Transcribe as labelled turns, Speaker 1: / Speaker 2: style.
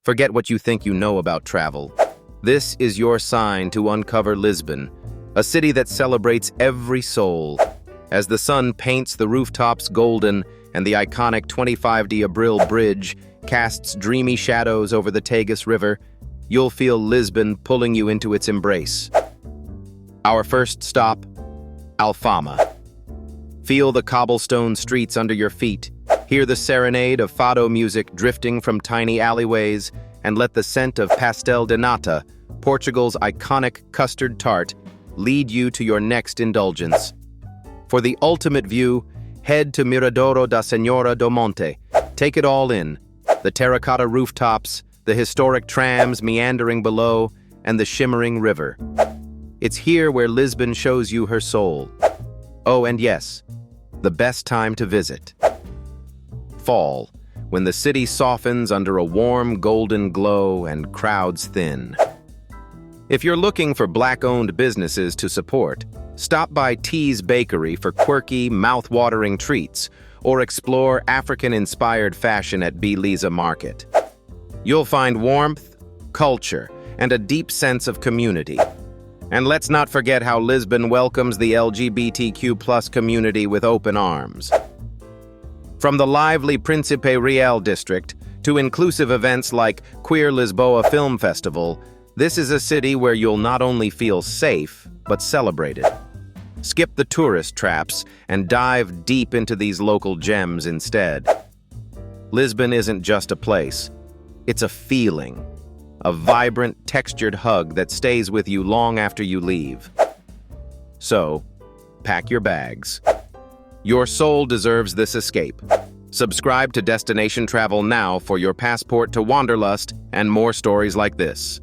Speaker 1: Forget what you think you know about travel. This is your sign to uncover Lisbon, a city that celebrates every soul. As the sun paints the rooftops golden and the iconic 25 de Abril bridge casts dreamy shadows over the Tagus River, you'll feel Lisbon pulling you into its embrace. Our first stop, Alfama. Feel the cobblestone streets under your feet, hear the serenade of fado music drifting from tiny alleyways, and let the scent of pastel de nata, Portugal's iconic custard tart, lead you to your next indulgence. For the ultimate view, head to Miradouro da Senhora do Monte. Take it all in: the terracotta rooftops, the historic trams meandering below, and the shimmering river. It's here where Lisbon shows you her soul. Oh, and yes, the best time to visit: fall, when the city softens under a warm golden glow and crowds thin. If you're looking for Black-owned businesses to support, stop by Tea's Bakery for quirky, mouth-watering treats, or explore African-inspired fashion at Belisa Market. You'll find warmth, culture, and a deep sense of community. And let's not forget how Lisbon welcomes the LGBTQ+ community with open arms. From the lively Príncipe Real district to inclusive events like Queer Lisboa Film Festival, this is a city where you'll not only feel safe, but celebrated. Skip the tourist traps and dive deep into these local gems instead. Lisbon isn't just a place, it's a feeling, a vibrant, textured hug that stays with you long after you leave. So, pack your bags. Your soul deserves this escape. Subscribe to Destination Travel now for your passport to Wanderlust and more stories like this.